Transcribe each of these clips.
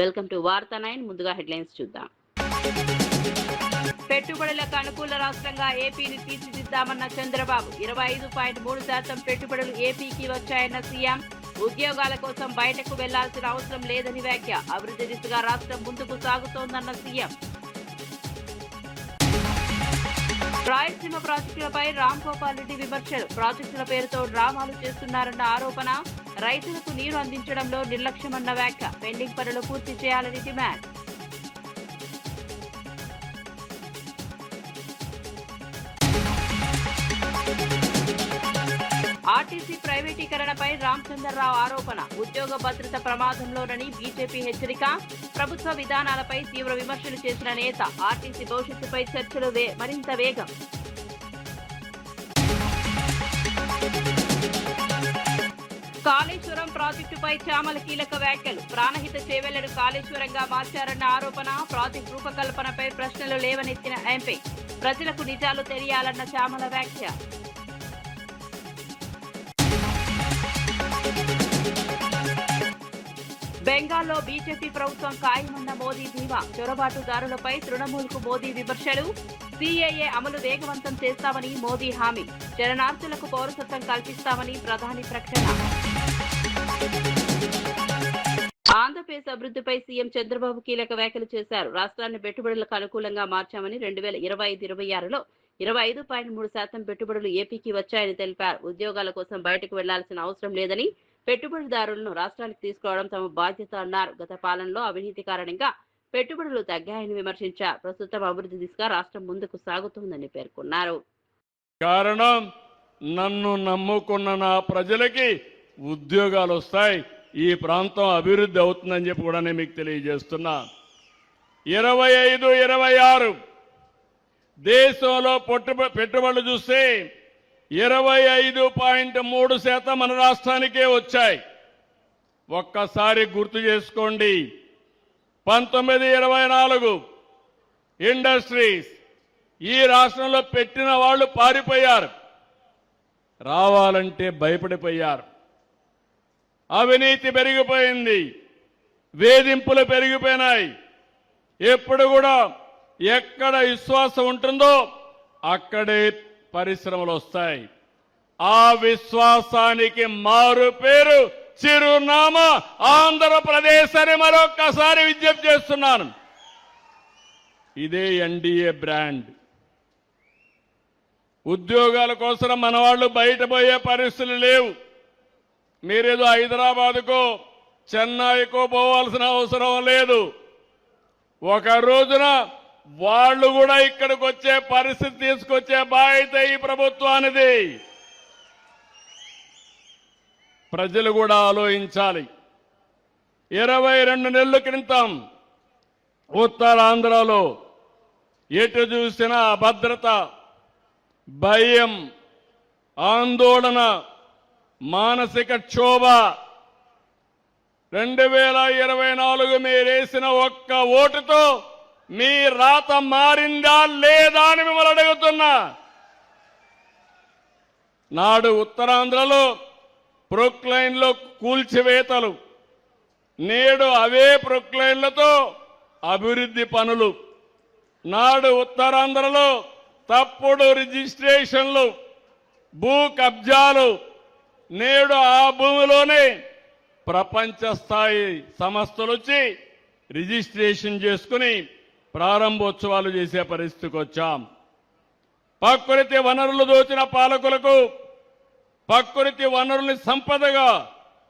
Welcome to వార్తా 9. ముందుగా headlines చూద్దాం. పెట్టుబడులకు అనుకూల రాష్ట్రంగా ఏపీని తీర్చిదిద్దామన్న చంద్రబాబు. 25.3% పెట్టుబడులు ఏపీకి వచ్చాయన్న సీఎం. ఉద్యోగాల కోసం బయటకు వెళ్లాల్సిన అవసరం లేదని వ్యాఖ్య. అభివృద్ధి దిశగా రాష్ట్రం ముందుకు సాగుతోందన్న సీఎం. రాయలసీమ ప్రాజెక్టులపై రామ్ గోపాల్ రెడ్డి విమర్శలు. ప్రాజెక్టుల పేరుతో డ్రామాలు చేస్తున్నారన్న ఆరోపణ. రైతులకు నీరు అందించడంలో నిర్లక్ష్యమన్న వ్యాఖ్య. పెండింగ్ పనులు పూర్తి చేయాలని డిమాండ్. ఆర్టీసీ ప్రైవేటీకరణపై రామచంద్రరావు ఆరోపణ. ఉద్యోగ భద్రత ప్రమాదంలోనని బీజేపీ హెచ్చరిక. ప్రభుత్వ విధానాలపై తీవ్ర విమర్శలు చేసిన నేత. ఆర్టీసీ భవిష్యత్తుపై చర్చలు మరింత వేగం. కాళేశ్వరం ప్రాజెక్టుపై చామల కీలక వ్యాఖ్యలు. ప్రాణహిత చేవెళ్లను కాళేశ్వరంగా మార్చారన్న ఆరోపణ. ప్రాజెక్టు రూపకల్పనపై ప్రశ్నలు లేవనెత్తిన ఎంపీ. ప్రజలకు నిజాలు తెలియాలన్న చామల వ్యాఖ్య. బెంగాల్లో బీజేపీ ప్రభుత్వం ఖాయమన్న మోదీ ధీమా. చొరబాటుదారులపై తృణమూల్కు మోదీ విమర్శలు. సీఏఏ అమలు వేగవంతం చేస్తామని మోదీ హామీ. శరణార్థులకు పౌరసత్వం కల్పిస్తామని ప్రధాని ప్రకటన. ఆంధ్రప్రదేశ్ అభివృద్ధిపై సీఎం చంద్రబాబు కీలక వ్యాఖ్యలు చేశారు. రాష్ట్రాన్ని పెట్టుబడులకు అనుకూలంగా మార్చామని 2025-26లో 25.3% పెట్టుబడులు ఏపీకి వచ్చాయని తెలిపారు. ఉద్యోగాల కోసం బయటకు వెళ్లాల్సిన అవసరం లేదని, పెట్టుబడిదారులను రాష్ట్రానికి తీసుకురావడం తమ బాధ్యత అన్నారు. గత పాలనలో అవినీతి కారణంగా పెట్టుబడులు తగ్గాయని విమర్శించారు. ప్రస్తుతం అభివృద్ధి దిశగా రాష్ట్రం ముందుకు సాగుతోందని పేర్కొన్నారు. కారణం నన్ను నమ్ముకున్న నా ప్రజలకి ఉద్యోగాలు వస్తాయి, ఈ ప్రాంతం అభివృద్ధి అవుతుందని చెప్పి కూడా నేను మీకు తెలియజేస్తున్నా. 25-26 దేశంలో పెట్టుబడులు చూస్తే 25.3% మన రాష్ట్రానికే వచ్చాయి. ఒక్కసారి గుర్తు చేసుకోండి. 1924 ఇండస్ట్రీస్ ఈ రాష్ట్రంలో పెట్టిన వాళ్ళు పారిపోయారు, రావాలంటే భయపడిపోయారు. అవినీతి పెరిగిపోయింది, వేధింపులు పెరిగిపోయినాయి. ఎప్పుడు కూడా ఎక్కడ విశ్వాసం ఉంటుందో అక్కడే పరిశ్రమలు వస్తాయి. ఆ విశ్వాసానికి మారు పేరు, చిరునామా ఆంధ్రప్రదేశ్ అని మరొక్కసారి విజ్ఞప్తి చేస్తున్నాను. ఇదే ఎన్డీఏ బ్రాండ్. ఉద్యోగాల కోసం మన వాళ్ళు బయట పోయే పరిస్థితులు లేవు. మీరేదో హైదరాబాద్కో చెన్నైకో పోవాల్సిన అవసరం లేదు. ఒక రోజున వాళ్ళు కూడా ఇక్కడికి వచ్చే పరిస్థితి తీసుకొచ్చే బాధ్యత ఈ ప్రభుత్వానిది. ప్రజలు కూడా ఆలోచించాలి. 22 నెలల క్రితం ఉత్తరాంధ్రలో ఎటు చూసినా అభద్రత, భయం, ఆందోళన, మానసిక క్షోభ. 2024 మీరేసిన ఒక్క ఓటుతో మీ రాత మారిందా లేదా అని మిమ్మల్ని అడుగుతున్నా. నాడు ఉత్తరాంధ్రలో ప్రొక్లైన్లో కూల్చివేతలు, నేడు అవే ప్రొక్లైన్లతో అభివృద్ధి పనులు. నాడు ఉత్తరాంధ్రలో తప్పుడు రిజిస్ట్రేషన్లు, భూ కబ్జాలు. నేడు ఆ భూమిలోనే ప్రపంచ స్థాయి సంస్థలు వచ్చి రిజిస్ట్రేషన్ చేసుకుని ప్రారంభోత్సవాలు చేసే పరిస్థితికి వచ్చాం. ప్రకృతి వనరులు దోచిన పాలకులకు, ప్రకృతి వనరుల్ని సంపదగా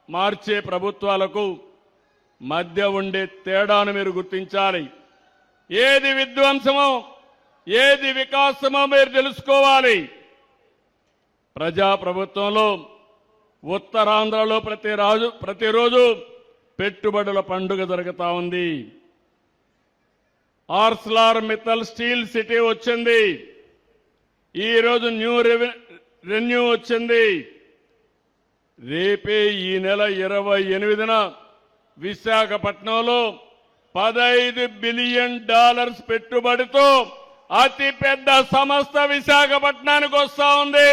మార్చే ప్రభుత్వాలకు మధ్య ఉండే తేడాను మీరు గుర్తించాలి. ఏది విధ్వంసమో ఏది వికాసమో మీరు తెలుసుకోవాలి. ప్రజాప్రభుత్వంలో ఉత్తరాంధ్రలో ప్రతిరోజు పెట్టుబడుల పండుగ జరుగుతూ ఉంది. ఆర్సెలర్ మిత్తల్ స్టీల్ సిటీ వచ్చింది. ఈరోజు న్యూ రెన్యూ వచ్చింది. రేపే ఈ నెల 28న విశాఖపట్నంలో $15 బిలియన్ పెట్టుబడితో అతి పెద్ద సంస్థ విశాఖపట్నానికి వస్తా ఉంది.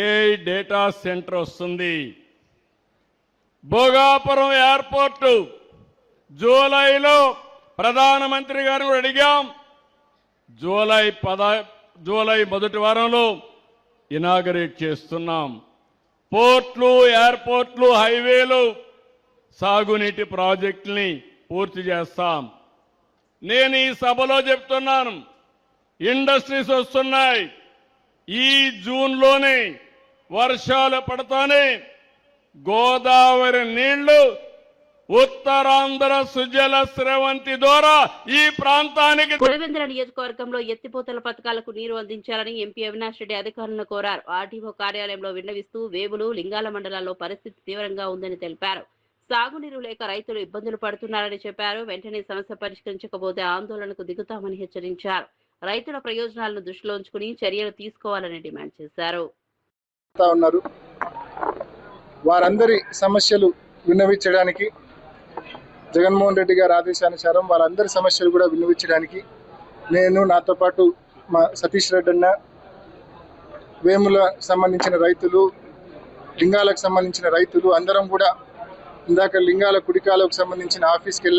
ఏ డేటా సెంటర్ వస్తుంది. భోగాపురం ఎయిర్పోర్టు జూలైలో ప్రధానమంత్రి గారిని కూడా అడిగాం. జూలై మొదటి వారంలో ఇనాగరేట్ చేస్తున్నాం. పోర్ట్లు, ఎయిర్పోర్ట్లు, హైవేలు, సాగునీటి ప్రాజెక్టుల్ని పూర్తి చేస్తాం. నేను ఈ సభలో చెప్తున్నాను, ఇండస్ట్రీస్ వస్తున్నాయి. ఈ జూన్లోనే వర్షాలు పడతానే గోదావరి నీళ్లు ఉత్తరాంధ్ర సుజల స్రవంతి ద్వారా ఈ ప్రాంతానికి. పులివెందుల నియోజకవర్గంలో ఎత్తిపోతల పథకాలకు నీరు అందించాలని ఎంపీ అవినాష్ రెడ్డి అధికారులను కోరారు. ఆర్టీఓ కార్యాలయంలో విన్నవిస్తూ వేములు, లింగాల మండలాల్లో పరిస్థితి తీవ్రంగా ఉందని తెలిపారు. సాగునీరు లేక రైతులు ఇబ్బందులు పడుతున్నారని చెప్పారు. వెంటనే సమస్య పరిష్కరించకపోతే ఆందోళనకు దిగుతామని హెచ్చరించారు. రైతుల ప్రయోజనాలను దృష్టిలో ఉంచుకుని చర్యలు తీసుకోవాలని డిమాండ్ చేశారు. వారందరి సమస్యలు విన్నవించడానికి జగన్మోహన్ రెడ్డి గారి ఆదేశానుసారం వాళ్ళందరి సమస్యలు కూడా విన్నవించడానికి నేను, నాతో పాటు మా సతీష్ రెడ్డి అన్న, వేముల సంబంధించిన రైతులు, లింగాలకు సంబంధించిన రైతులు అందరం కూడా ఇందాక లింగాల కుడికాలువకు సంబంధించిన ఆఫీస్కి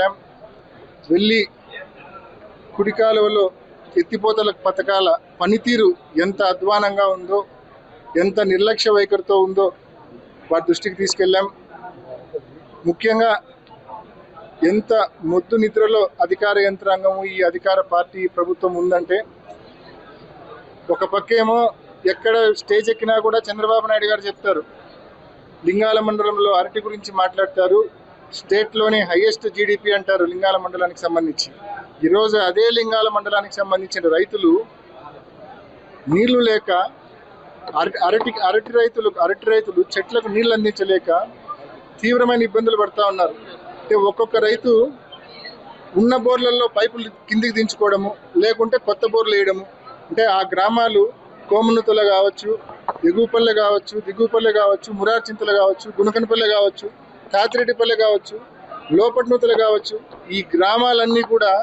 వెళ్ళి కుడికాలువలో ఎత్తిపోతల పథకాల పనితీరు ఎంత అధ్వానంగా ఉందో, ఎంత నిర్లక్ష్య వైఖరితో ఉందో వారి దృష్టికి తీసుకెళ్ళాం. ముఖ్యంగా ఎంత మొద్దు నిద్రలో అధికార యంత్రాంగము, ఈ అధికార పార్టీ ప్రభుత్వం ఉందంటే, ఒక పక్కేమో ఎక్కడ స్టేజ్ ఎక్కినా కూడా చంద్రబాబు నాయుడు గారు చెప్తారు, లింగాల మండలంలో అరటి గురించి మాట్లాడతారు, స్టేట్లోనే హైయెస్ట్ జీడిపి అంటారు లింగాల మండలానికి సంబంధించి. ఈరోజు అదే లింగాల మండలానికి సంబంధించిన రైతులు నీళ్లు లేక అరటి రైతులు చెట్లకు నీళ్లు అందించలేక తీవ్రమైన ఇబ్బందులు పడుతూ ఉన్నారు. అంటే ఒక్కొక్క రైతు ఉన్న బోర్లలో పైపులు కిందికి దించుకోవడము, లేకుంటే కొత్త బోర్లు వేయడము. అంటే ఆ గ్రామాలు కోమనుతుల కావచ్చు, ఎగుపల్లె కావచ్చు, దిగుపల్లె కావచ్చు, మురార్చింతలు కావచ్చు, గుణకనపల్లె కావచ్చు, తాతిరెడ్డిపల్లె కావచ్చు, లోపట్నూతలు కావచ్చు, ఈ గ్రామాలన్నీ కూడా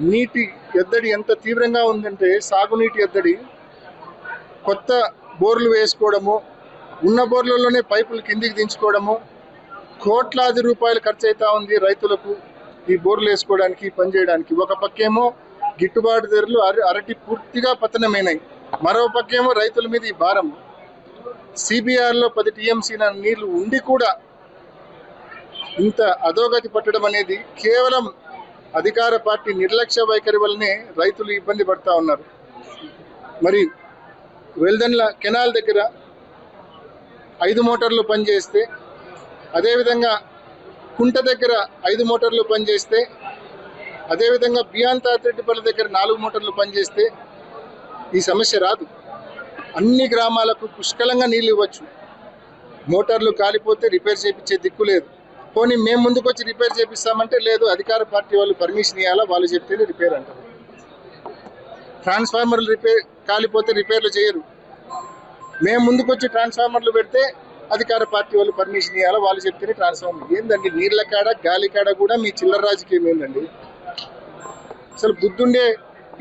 నీటి ఎద్దడి ఎంత తీవ్రంగా ఉందంటే, సాగునీటి ఎద్దడి. కొత్త బోర్లు వేసుకోవడము, ఉన్న బోర్లలోనే పైపులు కిందికి దించుకోవడము, కోట్లాది రూపాయలు ఖర్చు అవుతా ఉంది రైతులకు ఈ బోర్లు వేసుకోవడానికి, పనిచేయడానికి. ఒక పక్కేమో గిట్టుబాటు ధరలు అరటి పూర్తిగా పతనమైనాయి, మరో పక్కేమో రైతుల మీద ఈ భారం. సిబిఆర్లో 10 టీఎంసీ నీళ్లు ఉండి కూడా ఇంత అధోగతి పట్టడం అనేది కేవలం అధికార పార్టీ నిర్లక్ష్య వైఖరి వల్లనే రైతులు ఇబ్బంది పడతా ఉన్నారు. మరి వెల్దన్ల కెనాల్ దగ్గర 5 మోటార్లు పనిచేస్తే, అదేవిధంగా కుంట దగ్గర 5 మోటార్లు పనిచేస్తే, అదేవిధంగా బియాన్ తాతిరెడ్డిపల్లి దగ్గర 4 మోటార్లు పనిచేస్తే ఈ సమస్య రాదు. అన్ని గ్రామాలకు పుష్కలంగా నీళ్ళు ఇవ్వచ్చు. మోటార్లు కాలిపోతే రిపేర్ చేయించే దిక్కు లేదు. పోనీ మేము ముందుకు వచ్చి రిపేర్ చేపిస్తామంటే లేదు, అధికార పార్టీ వాళ్ళు పర్మిషన్ ఇవ్వాలా, వాళ్ళు చెప్తేనే రిపేర్ అంటారు. ట్రాన్స్ఫార్మర్లు కాలిపోతే రిపేర్లు చేయరు. మేము ముందుకు వచ్చి ట్రాన్స్ఫార్మర్లు పెడితే అధికార పార్టీ వాళ్ళు పర్మిషన్ ఇవ్వాలా, వాళ్ళు చెప్తేనే ట్రాన్స్ఫార్మర్. ఏందండి, నీళ్ల కాడ గాలి కాడ కూడా మీ చిల్లర రాజకీయం ఏందండి? అసలు బుద్ధుండే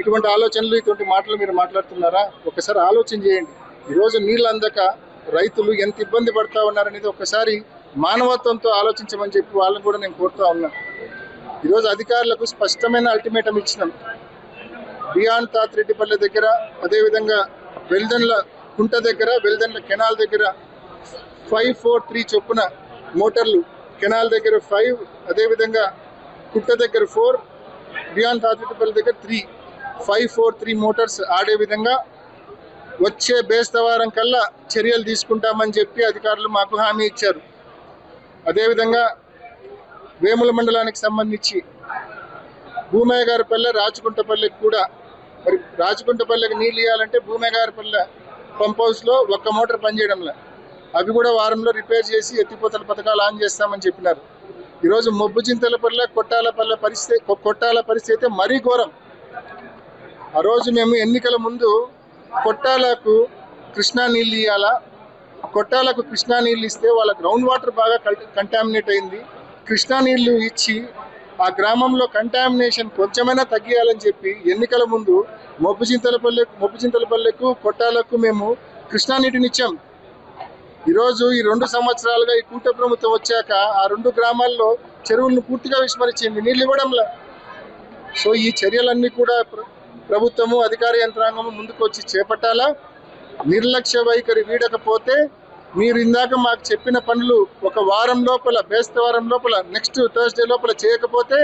ఇటువంటి ఆలోచనలు, ఇటువంటి మాటలు మీరు మాట్లాడుతున్నారా? ఒకసారి ఆలోచన చేయండి. ఈరోజు నీళ్ళు అందక రైతులు ఎంత ఇబ్బంది పడతా ఉన్నారనేది ఒకసారి మానవత్వంతో ఆలోచించమని చెప్పి వాళ్ళని కూడా నేను కోరుతా ఉన్నాను. ఈరోజు అధికారులకు స్పష్టమైన అల్టిమేటం ఇచ్చినాం. బియాన్ తాతిరెడ్డిపల్లి దగ్గర, అదేవిధంగా వెల్దన్ల కుంట దగ్గర, వెల్దన్ల కెనాల్ దగ్గర 543 చొప్పున మోటార్లు, కెనాల్ దగ్గర 5, అదేవిధంగా కుంట దగ్గర 4, బియాన్ తాతిరెడ్డిపల్లి దగ్గర 3, 543 మోటార్స్ ఆడే విధంగా వచ్చే బేస్తవారం కల్లా చర్యలు తీసుకుంటామని చెప్పి అధికారులు మాకు హామీ ఇచ్చారు. అదేవిధంగా వేముల మండలానికి సంబంధించి భూమయ్యగారిపల్లె, రాచకుంటపల్లెకి కూడా, మరి రాచకుంటపల్లెకి నీళ్ళు ఇవ్వాలంటే భూమయ్యగారిపల్లె పంప్ హౌస్లో 1 మోటార్ పనిచేయడంలా, అవి కూడా వారంలో రిపేర్ చేసి ఎత్తిపోతల పథకాలు ఆన్ చేస్తామని చెప్పినారు. ఈరోజు మొబ్బుచింతలపల్లె, కొట్టాల పరిస్థితి మరీ ఘోరం. ఆ రోజు మేము ఎన్నికల ముందు కొట్టాలకు కృష్ణా నీళ్ళు ఇవ్వాలా, కొట్టాలకు కృష్ణా నీళ్ళు ఇస్తే వాళ్ళ గ్రౌండ్ వాటర్ బాగా కంటామినేట్ అయింది, కృష్ణా నీళ్లు ఇచ్చి ఆ గ్రామంలో కంటామినేషన్ కొంచెమైనా తగ్గియాలని చెప్పి ఎన్నికల ముందు మొబ్బుచింతలపల్లెకు, కొట్టాలకు మేము కృష్ణా నీటిని ఇచ్చాం. ఈరోజు ఈ 2 సంవత్సరాలుగా ఈ కూటమి ప్రభుత్వం వచ్చాక ఆ 2 గ్రామాల్లో చెరువులను పూర్తిగా విస్మరించింది, నీళ్ళు ఇవ్వడంలా. సో ఈ చర్యలన్నీ కూడా ప్రభుత్వము అధికార యంత్రాంగము ముందుకు వచ్చి చేపట్టాలా. నిర్లక్ష్య వైఖరి వీడకపోతే మీరు ఇందాక మాకు చెప్పిన పనులు ఒక వారం లోపల, బేస్తవారం లోపల, నెక్స్ట్ థర్స్డే లోపల చేయకపోతే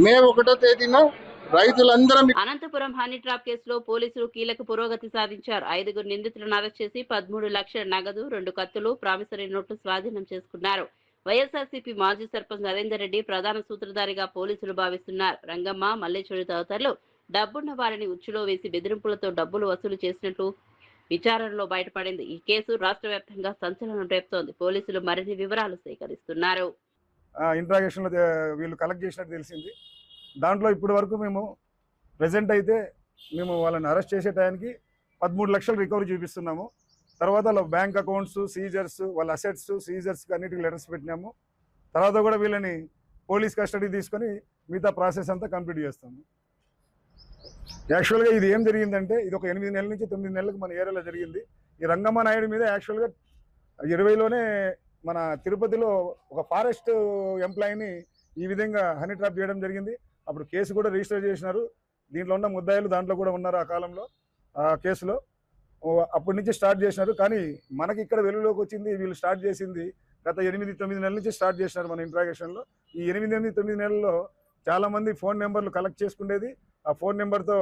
మే 1వ తేదీన రైతులందరం. అనంతపురం హనీ ట్రాప్ కేసులో పోలీసులు కీలక పురోగతి సాధించారు. 5 నిందితులను అరెస్ట్ చేసి 13 లక్షల నగదు, 2 కత్తులు, ప్రామిసరీ నోట్లు స్వాధీనం చేసుకున్నారు. వైఎస్ఆర్సీపీ మాజీ సర్పంచ్ నరేందర్ రెడ్డి ప్రధాన సూత్రధారిగా పోలీసులు భావిస్తున్నారు. రంగమ్మ, మల్లేశ్వరి తదితరులు డబ్బున్న వారిని ఉచ్చులో వేసి బెదిరింపులతో డబ్బులు వసూలు చేసినట్లు విచారణలో బయటపడింది. ఈ కేసు రాష్ట్ర వ్యాప్తంగా సంచలనం రేపుతోంది. పోలీసులు మరిన్ని వివరాలు సేకరిస్తున్నారు. ఇంట్రాగేషన్లో వీళ్ళు కలెక్ట్ చేసినట్టు తెలిసింది. దాంట్లో ఇప్పటి వరకు మేము ప్రెజెంట్ అయితే మేము వాళ్ళని అరెస్ట్ చేసే టైంకి 13 లక్షలు రికవరీ చూపిస్తున్నాము. తర్వాత వాళ్ళ బ్యాంక్ అకౌంట్స్ సీజర్స్, వాళ్ళ అసెట్స్ సీజర్స్కి అన్నిటికీ లెటర్స్ పెట్టినాము. తర్వాత కూడా వీళ్ళని పోలీస్ కస్టడీ తీసుకొని మిగతా ప్రాసెస్ అంతా కంప్లీట్ చేస్తాము. యాక్చువల్గా ఇది ఏం జరిగిందంటే, ఇది ఒక 8 నెలల నుంచి 9 నెలలకు మన ఏరియాలో జరిగింది. ఈ రంగమ్మ నాయుడు మీద యాక్చువల్గా 20లోనే మన తిరుపతిలో ఒక ఫారెస్ట్ ఎంప్లాయీని ఈ విధంగా హనీ ట్రాప్ చేయడం జరిగింది. అప్పుడు కేసు కూడా రిజిస్టర్ చేసినారు. దీంట్లో ఉన్న ముద్దాయిలు దాంట్లో కూడా ఉన్నారు ఆ కాలంలో ఆ కేసులో. అప్పటి నుంచి స్టార్ట్ చేసినారు. కానీ మనకి ఇక్కడ వెలుగులోకి వచ్చింది, వీళ్ళు స్టార్ట్ చేసింది గత 8-9 నెలల నుంచి స్టార్ట్ చేసినారు మన ఇంట్రాగేషన్లో. ఈ 8-9 నెలల్లో చాలామంది ఫోన్ నెంబర్లు కలెక్ట్ చేసుకునేది. ఆ ఫోన్ నెంబర్తో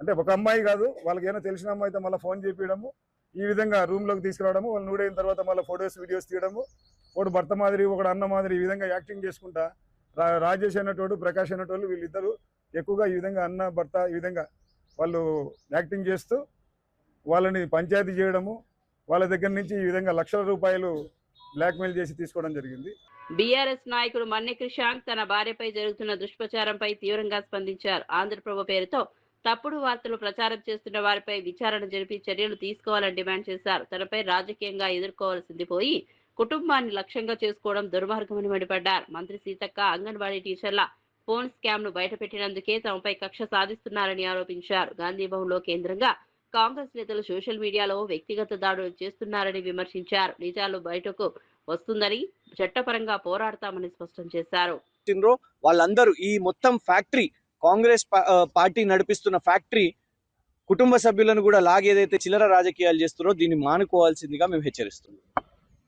అంటే ఒక అమ్మాయి కాదు, వాళ్ళకి ఏమైనా తెలిసిన అమ్మాయితో మళ్ళీ ఫోన్ చేపించడము, ఈ విధంగా రూమ్లోకి తీసుకురావడము, వాళ్ళు నూడైన తర్వాత మళ్ళీ ఫొటోస్ వీడియోస్ తీయడము, ఒకడు భర్త మాదిరి ఒకడు అన్న మాదిరి ఈ విధంగా యాక్టింగ్ చేసుకుంటా రాజేష్ అనేటోడు, ప్రకాష్ అనేటోళ్ళు వీళ్ళిద్దరూ ఎక్కువగా ఈ విధంగా అన్న భర్త ఈ విధంగా వాళ్ళు యాక్టింగ్ చేస్తూ వాళ్ళని పంచాయతీ చేయడము, వాళ్ళ దగ్గర నుంచి ఈ విధంగా లక్షల రూపాయలు బ్లాక్మెయిల్ చేసి తీసుకోవడం జరిగింది. బీఆర్ఎస్ నాయకుడు మన్నె క్రిషాంక్ తన భార్యపై జరుగుతున్న దుష్ప్రచారంపై తీవ్రంగా స్పందించారు. ఆంధ్రప్రభ పేరుతో తప్పుడు వార్తలు ప్రచారం చేస్తున్న వారిపై విచారణ జరిపి చర్యలు తీసుకోవాలని డిమాండ్ చేశారు. తనపై రాజకీయంగా ఎదుర్కోవాల్సింది పోయి కుటుంబాన్ని లక్ష్యంగా చేసుకోవడం దుర్మార్గమని మండిపడ్డారు. మంత్రి సీతక్క అంగన్వాడీ టీచర్ల ఫోన్ స్కామ్ ను బయటపెట్టినందుకే తమపై కక్ష సాధిస్తున్నారని ఆరోపించారు. గాంధీ భవన్ లో కేంద్రంగా కాంగ్రెస్ నేతలు సోషల్ మీడియాలో వ్యక్తిగత దాడులు చేస్తున్నారని విమర్శించారు. నిజాలు బయటకు వస్తుందని, చట్టపరంగా పోరాడతామని స్పష్టం చేశారు. వాళ్ళందరూ ఈ మొత్తం ఫ్యాక్టరీ, కాంగ్రెస్ పార్టీ నడిపిస్తున్న ఫ్యాక్టరీ కుటుంబ సభ్యులను కూడా లాగేదైతే చిల్లర రాజకీయాలు చేస్తున్నారో దీన్ని మానుకోవాల్సిందిగా మేము హెచ్చరిస్తున్నాం.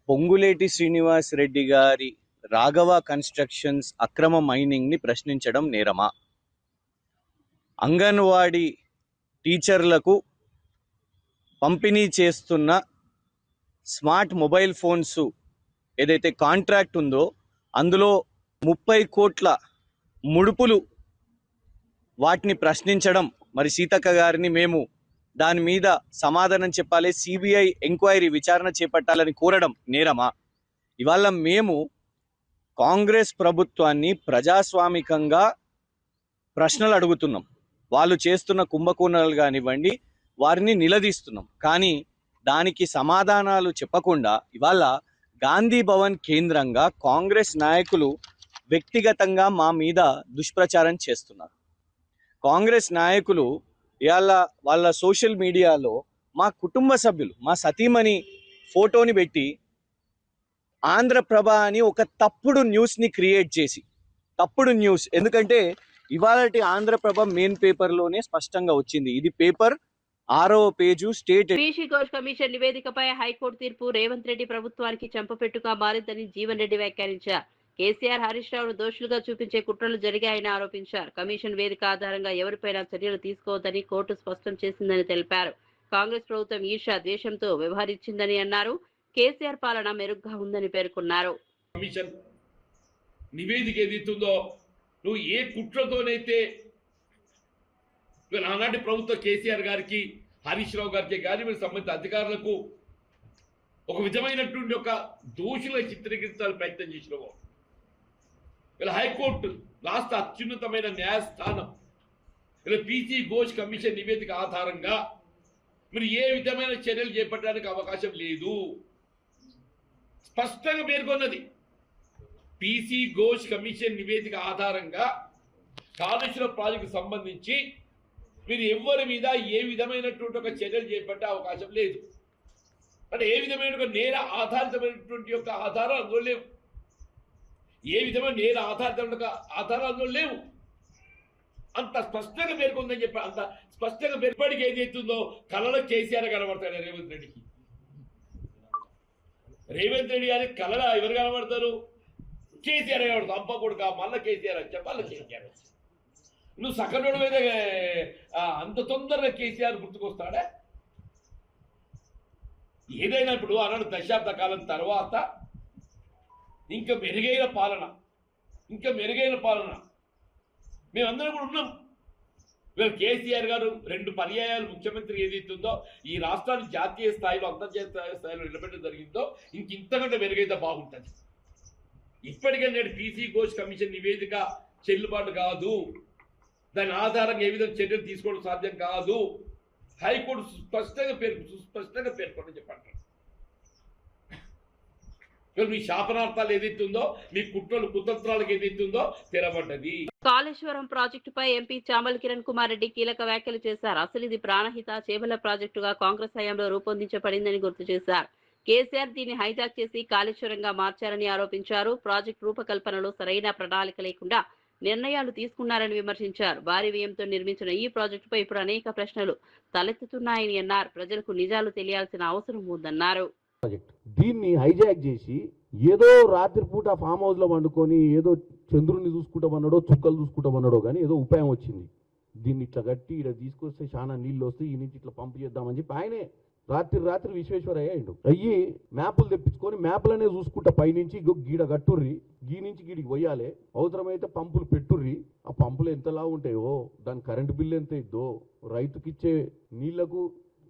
పొంగులేటి శ్రీనివాస్ రెడ్డి గారి రాఘవ కన్స్ట్రక్షన్స్ అక్రమ మైనింగ్ ని ప్రశ్నించడం నేరమా? అంగన్వాడీ టీచర్లకు పంపిణీ చేస్తున్న స్మార్ట్ మొబైల్ ఫోన్స్ ఏదైతే కాంట్రాక్ట్ ఉందో అందులో 30 కోట్ల ముడుపులు వాటిని ప్రశ్నించడం, మరి సీతక్క గారిని మేము దాని మీద సమాధానం చెప్పాలి, సిబిఐ ఎంక్వైరీ విచారణ చేపట్టాలని కోరడం నేరమా? ఇవాళ మేము కాంగ్రెస్ ప్రభుత్వాన్ని ప్రజాస్వామికంగా ప్రశ్నలు అడుగుతున్నాం. వాళ్ళు చేస్తున్న కుంభకోణాలు కానివ్వండి వారిని నిలదీస్తున్నాం. కానీ దానికి సమాధానాలు చెప్పకుండా ఇవాళ గాంధీ భవన్ కేంద్రంగా కాంగ్రెస్ నాయకులు వ్యక్తిగతంగా మా మీద దుష్ప్రచారం చేస్తున్నారు. కాంగ్రెస్ నాయకులు ఇవాళ వాళ్ళ సోషల్ మీడియాలో మా కుటుంబ సభ్యులు, మా సతీమణి ఫోటోని పెట్టి ఆంధ్రప్రభ అని ఒక తప్పుడు న్యూస్ని క్రియేట్ చేసి, తప్పుడు న్యూస్ ఎందుకంటే ఇవాళటి ఆంధ్రప్రభ మెయిన్ పేపర్లోనే స్పష్టంగా వచ్చింది. ఇది పేపర్ 6వ page state. PC Ghosh commission నివేదికపై హైకోర్టు తీర్పు రేవంత్ రెడ్డి ప్రభుత్వానికి చెంపపెట్టుగా మారిందని జీవన్ రెడ్డి వ్యాఖ్యానించారు. కేసీఆర్, హరీష్ రావును దోషులుగా చూపించే కుట్రలు జరిగాయని ఆరోపించారు. కమిషన్ వేదిక ఆధారంగా ఎవరిపైనా చర్యలు తీసుకోవద్దని కోర్టు స్పష్టం చేసిందని తెలిపారు. కాంగ్రెస్ ప్రభుత్వం ఈర్ష్య, ద్వేషంతో వ్యవహరించిందని అన్నారు. కేసీఆర్ పాలన మెరుగ్గా ఉందని పేర్కొన్నారు. కమిషన్ నివేదిక ఏదైతుందో నువ్వు ఏ కుట్రతోనైతే ఆనాటి ప్రభుత్వ కేసీఆర్ గారికి, హరీష్ రావు గారికి కానీ మీరు సంబంధిత అధికారులకు ఒక విధమైనటువంటి ఒక దోషుల చిత్రీకరించాలని ప్రయత్నం చేసినావు. ఇలా హైకోర్టు రాష్ట్ర అత్యున్నతమైన న్యాయస్థానం ఇలా పీసీ ఘోష్ కమిషన్ నివేదిక ఆధారంగా మీరు ఏ విధమైన చర్యలు చేపట్టడానికి అవకాశం లేదు స్పష్టంగా పేర్కొన్నది. పీసీ ఘోష్ కమిషన్ నివేదిక ఆధారంగా కాళేశ్వరం ప్రాజెక్టుకు సంబంధించి మీరు ఎవరి మీద ఏ విధమైనటువంటి ఒక చర్యలు చేపట్టే అవకాశం లేదు. అంటే ఏ విధమైన నేర ఆధారితమైనటువంటి యొక్క ఆధారాలు అందులో లేవు. ఏ విధమైన నేర ఆధారితమైన ఆధారాలు అందులో లేవు. అంత స్పష్టంగా పేర్కొందని చెప్పి అంత స్పష్టంగా పేర్పడికి ఏదైతుందో కళలో కేసీఆర్ కనబడతాడు రేవంత్ రెడ్డికి. రేవంత్ రెడ్డి గారి కళలో ఎవరు కనబడతారు? కేసీఆర్ కనబడతారు. అబ్బా కొడుక మళ్ళీ కేసీఆర్ వచ్చా, మళ్ళీ కేసీఆర్ వచ్చా. నువ్వు సకనుడు మీద అంత తొందరగా కేసీఆర్ గుర్తుకొస్తాడా? ఏదైనా ఇప్పుడు అన్నాడు దశాబ్ద కాలం తర్వాత ఇంకా మెరుగైన పాలన మేమందరం కూడా ఉన్నాం. వీళ్ళు కేసీఆర్ గారు 2 పర్యాయాలు ముఖ్యమంత్రి ఏదైతుందో ఈ రాష్ట్రాన్ని జాతీయ స్థాయిలో అంతర్జాతీయ స్థాయిలో నిలబెట్టడం జరిగిందో ఇంతకంటే మెరుగైతే బాగుంటుంది. ఇప్పటికే నేడు పీసీ ఘోష్ కమిషన్ నివేదిక చెల్లుబాటు కాదు, దాని ఆధారంగా ఏ విధంగా చర్యలు తీసుకోవడం సాధ్యం కాదు. హైకోర్టు సుస్పష్టంగా పేర్కొని చెప్పంటారు. మీ శాపనార్థాలు ఏదైతుందో మీ కుతంత్రాలకు ఏదైతుందో తెరబడ్డది. కాళేశ్వరం ప్రాజెక్టుపై ఎంపీ చామల కిరణ్ కుమార్ రెడ్డి కీలక వ్యాఖ్యలు చేశారు. అసలు ఇది ప్రాణహిత చేవల ప్రాజెక్టుగా కాంగ్రెస్ హయాంలో రూపొందించబడిందని గుర్తు చేశారు. కేసీఆర్ దీన్ని హైజాక్ చేసి కాళేశ్వరంగా మార్చారని ఆరోపించారు. ప్రాజెక్టు రూపకల్పనలో సరైన ప్రణాళిక లేకుండా నిర్ణయాలు తీసుకున్నారని విమర్శించారు. భారీ వ్యయంతో నిర్మించిన ఈ ప్రాజెక్టుపై ఇప్పుడు అనేక ప్రశ్నలు తలెత్తుతున్నాయని అన్నారు. ప్రజలకు నిజాలు తెలియాల్సిన అవసరం ఉందన్నారు. దీన్ని హైజాక్ చేసి ఏదో రాత్రిపూట ఫామ్ హౌస్ లో వండుకొని ఏదో చంద్రుడిని చూసుకుంటామన్నాడో చుక్కలు చూసుకుంటామన్నాడో కానీ ఏదో ఉపాయం వచ్చింది. దీన్ని ఇట్లా కట్టి ఇక్కడ తీసుకొస్తే చాలా నీళ్ళు వస్తే ఈ నుంచి ఇట్లా పంపు చేద్దామని చెప్పి ఆయనే రాత్రి విశ్వేశ్వరయ్య అయ్యి మ్యాపులు తెప్పించుకొని మ్యాప్లనే చూసుకుంటా పైనుంచి గీడ కట్టుర్రి, గీ నుంచి గీడికి పోయాలి, అవసరమైతే పంపులు పెట్టుర్రి, ఆ పంపులు ఎంతలా ఉంటాయో దాని కరెంటు బిల్లు ఎంత ఇద్దో, రైతుకిచ్చే నీళ్లకు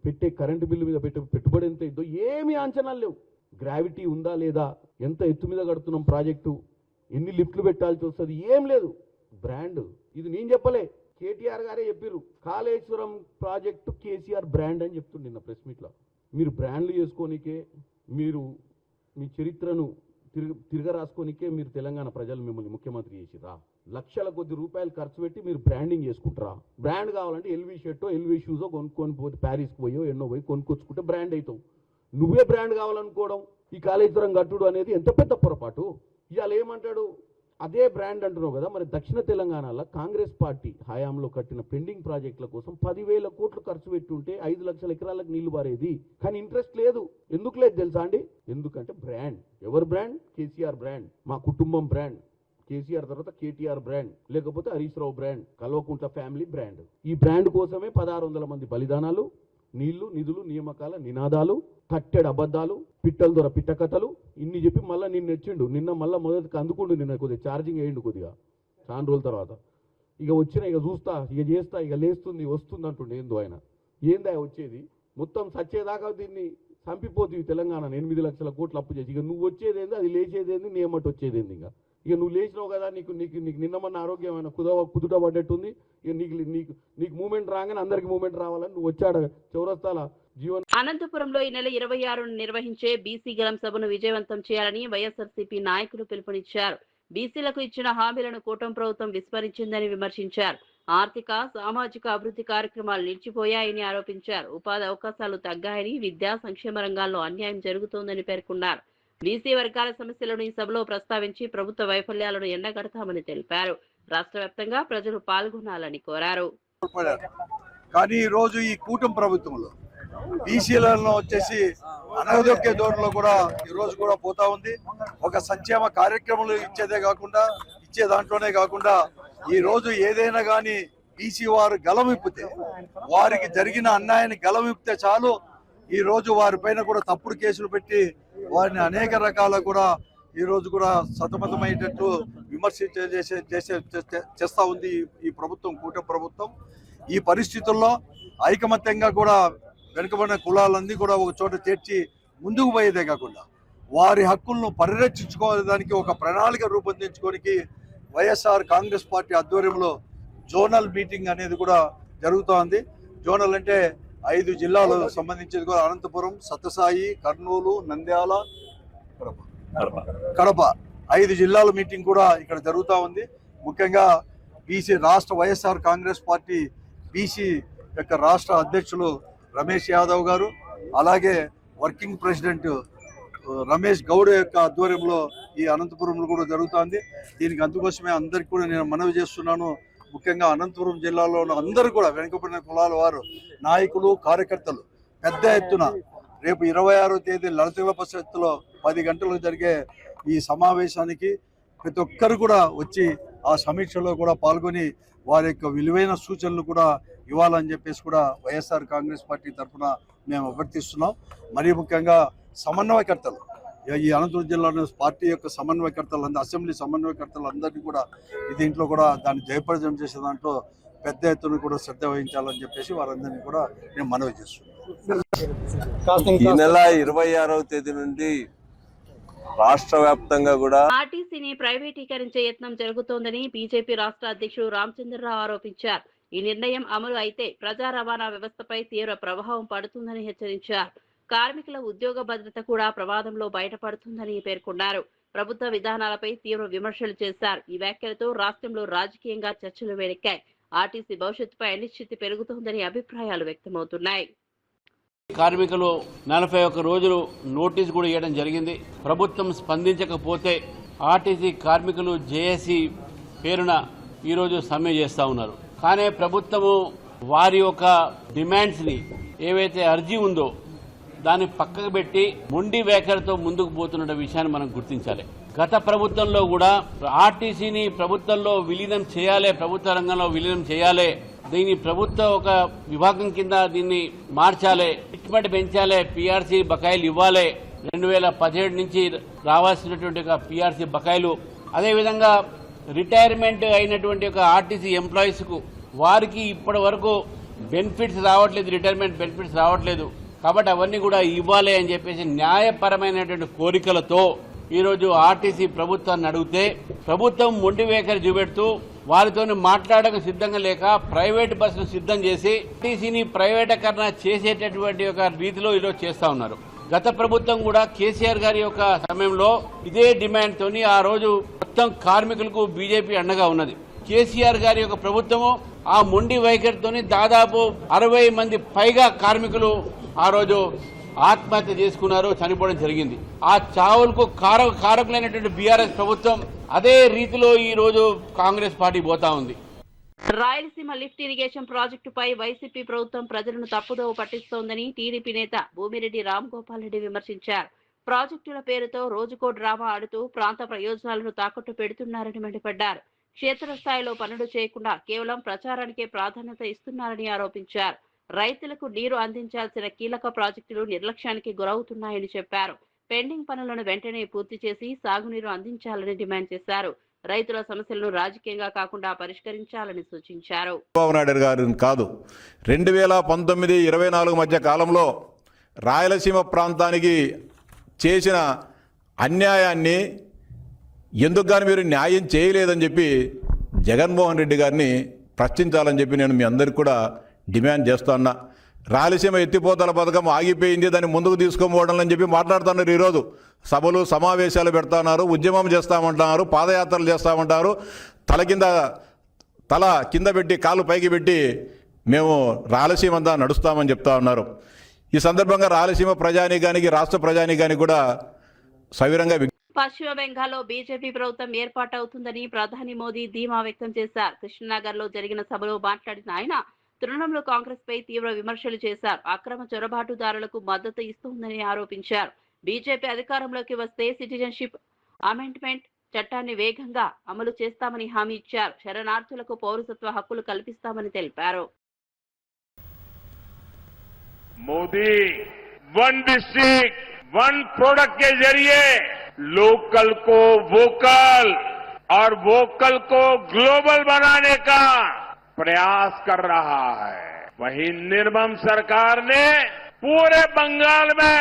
పెట్టే కరెంటు బిల్లు మీద పెట్టుబడి ఎంత ఇద్దో ఏమీ అంచనాలు లేవు. గ్రావిటీ ఉందా లేదా, ఎంత ఎత్తు మీద కడుతున్నాం ప్రాజెక్టు, ఎన్ని లిఫ్ట్లు పెట్టాల్సి వస్తుంది, ఏం లేదు. బ్రాండ్ ఇది నేను చెప్పలే, కేటీఆర్ గారే చెప్పారు. కాళేశ్వరం ప్రాజెక్టు కేసీఆర్ బ్రాండ్ అని చెప్తుండే నిన్న ప్రెస్ మీట్లో. మీరు బ్రాండ్లు చేసుకోనికే, మీరు మీ చరిత్రను తిరగరాసుకోనికే మీరు తెలంగాణ ప్రజలు మిమ్మల్ని ముఖ్యమంత్రి చేసిరా. లక్షల కొద్ది రూపాయలు ఖర్చు పెట్టి మీరు బ్రాండింగ్ చేసుకుంటారా? బ్రాండ్ కావాలంటే ఎల్వీ షర్టో ఎల్వీ షూజో కొనుక్కొని పోతే ప్యారిస్కి పోయో ఎన్నో పోయి కొనుక్కొచ్చుకుంటే బ్రాండ్ అవుతావు. నువ్వే బ్రాండ్ కావాలనుకోవడం, ఈ కాళేశ్వరం కట్టుడు అనేది ఎంత పెద్ద పొరపాటు. ఇవాళ ఏమంటాడు, అదే బ్రాండ్ అంటున్నావు కదా. మరి దక్షిణ తెలంగాణలో కాంగ్రెస్ పార్టీ హయాంలో కట్టిన పెండింగ్ ప్రాజెక్టుల కోసం 10,000 కోట్లు ఖర్చు పెట్టుంటే 5 లక్షల ఎకరాలకు నీళ్లు పారేది. కానీ ఇంట్రెస్ట్ లేదు. ఎందుకు లేదు తెలుసా అండి? ఎందుకంటే బ్రాండ్. ఎవరు బ్రాండ్? కేసీఆర్ బ్రాండ్, మా కుటుంబం బ్రాండ్, కేసీఆర్ తర్వాత కేటీఆర్ బ్రాండ్, లేకపోతే Harish Rao brand, Kalvakuntla family brand. ఈ బ్రాండ్ కోసమే 1600 మంది బలిదానాలు, నీళ్లు, నిధులు, నియామకాల నినాదాలు, కట్టెడు అబద్ధాలు, పిట్టల ద్వారా పిట్ట కథలు ఇన్ని చెప్పి మళ్ళీ నిన్న వచ్చిండు. నిన్న మళ్ళీ మొదటికి అందుకుండు, నిన్న కొద్దిగా ఛార్జింగ్ వేయండు కొద్దిగా చాలా రోజుల తర్వాత. ఇక వచ్చిన ఇక చూస్తా, ఇక చేస్తా, ఇక లేస్తుంది వస్తుంది అంటుండే. ఏందో ఆయన ఏందా వచ్చేది? మొత్తం సచ్చేదాకా దీన్ని చంపిపోతుంది తెలంగాణ. 8 లక్షల కోట్లు అప్పు చేసి ఇక నువ్వు వచ్చేదేంది, అది లేచేదేంది, నీ ఎమ్మటి వచ్చేదేంది. ఇక నువ్వు లేచినావు కదా, నీకు నిన్నమన్న ఆరోగ్యమైన కుదుట పడ్డట్టుంది. ఇక నీకు మూమెంట్ రాగానే అందరికి మూమెంట్ రావాలని నువ్వు వచ్చాడు చౌరస్తాల జీవన్. అనంతపురంలో ఈ నెల 26న నిర్వహించే బీసీ గలం సభను విజయవంతం చేయాలని వైఎస్ఆర్సీపీ నాయకులు పిలుపునిచ్చారు. బీసీలకు ఇచ్చిన హామీలను కూటమి ప్రభుత్వం విస్మరించిందని విమర్శించారు. ఆర్థిక సామాజిక అభివృద్ధి కార్యక్రమాలు నిలిచిపోయాయని ఆరోపించారు. ఉపాధి అవకాశాలు తగ్గాయని, విద్యా సంక్షేమ రంగాల్లో అన్యాయం జరుగుతోందని పేర్కొన్నారు. బీసీ వర్గాల సమస్యలను ఈ సభలో ప్రస్తావించి ప్రభుత్వ వైఫల్యాలను ఎండగడతామని తెలిపారు. రాష్ట్ర వ్యాప్తంగా ప్రజలు పాల్గొనాలని కోరారు. కానీ ఈ రోజు ఈ కూటమి ప్రభుత్వంలో బీసీలలో వచ్చేసి అనగదొక్కే ధోరణిలో కూడా ఈ రోజు కూడా పోతా ఉంది. ఒక సంక్షేమ కార్యక్రమాలు ఇచ్చే దాంట్లోనే కాకుండా ఈ రోజు ఏదైనా కానీ బీసీ వారు గలమిప్పితే, వారికి జరిగిన అన్యాయాన్ని గలమిప్పితే చాలు, ఈ రోజు వారి పైన కూడా తప్పుడు కేసులు పెట్టి వారిని అనేక రకాల కూడా ఈ రోజు కూడా సతమతమయ్యేటట్టు విమర్శ చేస్తూ ఉంది ఈ ప్రభుత్వం, కూటమి ప్రభుత్వం. ఈ పరిస్థితుల్లో ఐకమత్యంగా కూడా వెనుకబడిన కులాలన్నీ కూడా ఒక చోట చేర్చి ముందుకు పోయేదే కాకుండా వారి హక్కులను పరిరక్షించుకోవడానికి ఒక ప్రణాళిక రూపొందించుకోనికి వైఎస్ఆర్ కాంగ్రెస్ పార్టీ ఆధ్వర్యంలో జోనల్ మీటింగ్ అనేది కూడా జరుగుతోంది. జోనల్ అంటే 5 జిల్లాలకు సంబంధించి కూడా అనంతపురం, సత్యసాయి, కర్నూలు, నంద్యాల, కడప 5 జిల్లాల మీటింగ్ కూడా ఇక్కడ జరుగుతూ ఉంది. ముఖ్యంగా బీసీ రాష్ట్ర వైఎస్ఆర్ కాంగ్రెస్ పార్టీ బీసీ యొక్క రాష్ట్ర అధ్యక్షులు రమేష్ యాదవ్ గారు, అలాగే వర్కింగ్ ప్రెసిడెంట్ రమేష్ గౌడ్ యొక్క ఆధ్వర్యంలో ఈ అనంతపురంలో కూడా జరుగుతుంది. దీనికి అందుకోసమే అందరికీ కూడా నేను మనవి చేస్తున్నాను. ముఖ్యంగా అనంతపురం జిల్లాలో ఉన్న అందరూ కూడా వెనుకబడిన కులాల వారు, నాయకులు, కార్యకర్తలు పెద్ద ఎత్తున రేపు 26వ తేదీ లలిత పరిషత్తులో 10 గంటలకు జరిగే ఈ సమావేశానికి ప్రతి ఒక్కరు కూడా వచ్చి ఆ సమీక్షలో కూడా పాల్గొని వారి యొక్క విలువైన సూచనలు కూడా ఇవ్వాలని చెప్పేసి కూడా వైఎస్ఆర్ కాంగ్రెస్ పార్టీ తరఫున మేము అభ్యర్థిస్తున్నాం. మరీ ముఖ్యంగా సమన్వయకర్తలు, ఈ అనంతపురం జిల్లాలో పార్టీ యొక్క సమన్వయకర్తలు, అసెంబ్లీ సమన్వయకర్తలు అందరినీ కూడా దీంట్లో కూడా దాన్ని జయప్రదం చేసే దాంట్లో పెద్ద ఎత్తున కూడా శ్రద్ధ వహించాలని చెప్పేసి వారందరినీ కూడా నేను మనవి చేస్తున్నాను. ఈ నెల 26వ తేదీ నుండి రాష్ట్ర వ్యాప్తంగా కూడా ఆర్టీసీని ప్రైవేటీకరించే యత్నం జరుగుతోందని బీజేపీ రాష్ట్ర అధ్యక్షుడు రామచంద్రరావు ఆరోపించారు. ఈ నిర్ణయం అమలు అయితే ప్రజా రవాణా వ్యవస్థపై తీవ్ర ప్రభావం పడుతుందని హెచ్చరించారు. కార్మికుల ఉద్యోగ భద్రత కూడా ప్రమాదంలో బయటపడుతుందని పేర్కొన్నారు. ప్రభుత్వ విధానాలపై తీవ్ర విమర్శలు చేశారు. ఈ వ్యాఖ్యలతో రాష్ట్రంలో రాజకీయంగా చర్చలు వేడెక్కాయి. ఆర్టీసీ భవిష్యత్తుపై అనిశ్చితి పెరుగుతోందని అభిప్రాయాలు వ్యక్తమవుతున్నాయి. కార్మికులు 41 రోజులు నోటీస్ కూడా ఇవ్వడం జరిగింది. ప్రభుత్వం స్పందించకపోతే ఆర్టీసీ కార్మికులు జేఏసీ పేరున ఈరోజు సమ్మె చేస్తూ ఉన్నారు. కానీ ప్రభుత్వము వారి యొక్క డిమాండ్స్ని ఏవైతే అర్జీ ఉందో దాన్ని పక్కకు పెట్టి మొండి వైఖరితో ముందుకు పోతున్న విషయాన్ని మనం గుర్తించాలి. గత ప్రభుత్వంలో కూడా ఆర్టీసీని ప్రభుత్వంలో విలీనం చేయాలి, ప్రభుత్వ రంగంలో విలీనం చేయాలి, దీన్ని ప్రభుత్వ ఒక విభాగం కింద దీన్ని మార్చాలి, ట్రీట్మెంట్ పెంచాలి, పీఆర్సీ బకాయిలు ఇవ్వాలి, 2017 నుంచి రావాల్సినటువంటి ఒక పీఆర్సీ బకాయిలు, అదేవిధంగా రిటైర్మెంట్ అయినటువంటి ఒక ఆర్టీసీ ఎంప్లాయీస్ కు వారికి ఇప్పటి వరకు బెనిఫిట్స్ రావట్లేదు, రిటైర్మెంట్ బెనిఫిట్స్ రావట్లేదు, కాబట్టి అవన్నీ కూడా ఇవ్వాలి అని చెప్పేసి న్యాయపరమైనటువంటి కోరికలతో ఈరోజు ఆర్టీసీ ప్రభుత్వాన్ని అడిగితే ప్రభుత్వం మొండి వైఖరి చూపెడుతూ వారితో మాట్లాడక సిద్ధంగా లేక ప్రైవేట్ బస్సులు సిద్ధం చేసి ఆర్టీసీని ప్రైవేటీకరణ చేసేటటువంటి ఒక రీతిలో ఈరోజు చేస్తా ఉన్నారు. గత ప్రభుత్వం కూడా కేసీఆర్ గారి యొక్క సమయంలో ఇదే డిమాండ్ తోని ఆ రోజు మొత్తం కార్మికులకు బీజేపీ అండగా ఉన్నది. కేసీఆర్ గారి యొక్క ప్రభుత్వము ఆ మొండి వైఖరితోని దాదాపు 60 మంది పైగా కార్మికులు ఆ రోజు ఆత్మహత్య చేసుకున్నారు, చనిపోవడం జరిగింది. ఆ చావులకు కారకులైనటువంటి బీఆర్ఎస్ ప్రభుత్వం అదే రీతిలో ఈ రోజు కాంగ్రెస్ పార్టీ పోతా ఉంది. రాయలసీమ లిఫ్ట్ ఇరిగేషన్ ప్రాజెక్టుపై వైసీపీ ప్రభుత్వం ప్రజలను తప్పుదోవ పట్టిస్తోందని టీడీపీ నేత భూమిరెడ్డి రామ్గోపాల్ రెడ్డి విమర్శించారు. ప్రాజెక్టుల పేరుతో రోజుకో డ్రామా ఆడుతూ ప్రాంత ప్రయోజనాలను తాకట్టు పెడుతున్నారని మండిపడ్డారు. క్షేత్రస్థాయిలో పనులు చేయకుండా కేవలం ప్రచారానికే ప్రాధాన్యత ఇస్తున్నారని ఆరోపించారు. రైతులకు నీరు అందించాల్సిన కీలక ప్రాజెక్టులు నిర్లక్ష్యానికి గురవుతున్నాయని చెప్పారు. పెండింగ్ పనులను వెంటనే పూర్తి చేసి సాగునీరు అందించాలని డిమాండ్ చేశారు. రైతుల సమస్యలను రాజకీయంగా కాకుండా పరిష్కరించాలని సూచించారు. చంద్రబాబు నాయుడు గారు కాదు, 2019-24 మధ్య కాలంలో రాయలసీమ ప్రాంతానికి చేసిన అన్యాయాన్ని ఎందుకు కానీ మీరు న్యాయం చేయలేదని చెప్పి జగన్మోహన్ రెడ్డి గారిని ప్రశ్నించాలని చెప్పి నేను మీ అందరికీ కూడా డిమాండ్ చేస్తున్నా. రాయలసీమ ఎత్తిపోతల పథకం ఆగిపోయింది, దాన్ని ముందుకు తీసుకోపోవడం అని చెప్పి మాట్లాడుతున్నారు. ఈరోజు సభలు సమావేశాలు పెడతాన్నారు, ఉద్యమం చేస్తామంటున్నారు, పాదయాత్రలు చేస్తామంటారు, తల కింద పెట్టి కాలు పైకి పెట్టి మేము రాయలసీమ అంతా నడుస్తామని చెప్తా ఉన్నారు. ఈ సందర్భంగా రాయలసీమ ప్రజానీకానికి, రాష్ట్ర ప్రజానీకానికి కూడా సవిరంగా పశ్చిమ బెంగాల్లో బీజేపీ ప్రభుత్వం ఏర్పాటవుతుందని ప్రధాని మోదీ ధీమా వ్యక్తం చేశారు. కృష్ణనగర్ లో జరిగిన సభలో మాట్లాడిన ఆయన తృణమూల్ కాంగ్రెస్ పై తీవ్ర విమర్శలు చేశారు. అక్రమ చొరబాటుదారులకు మద్దతు ఇస్తోందని ఆరోపించారు. బీజేపీ అధికారంలోకి వస్తే సిటిజన్షిప్ అమెండ్మెంట్ చట్టాన్ని వేగంగా అమలు చేస్తామని హామీ ఇచ్చారు. శరణార్థులకు పౌరసత్వ హక్కులు కల్పిస్తామని తెలిపారు. Modi one district one product के जरिए लोकल को वोकल और वोकल को ग्लोबल बनाने का प्रयास कर रहा है। वहीं निर्मम सरकार ने पूरे बंगाल में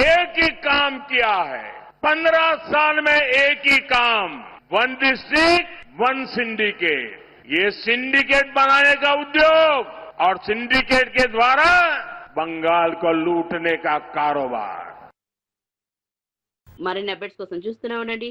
एक ही काम किया है। 15 साल में एक ही काम, वन डिस्ट्रिक्ट वन सिंडिकेट। ये सिंडिकेट बनाने का उद्योग और सिंडिकेट के द्वारा बंगाल को लूटने का कारोबार। మరిన్ని అప్డేట్స్ కోసం చూస్తూనే ఉండండి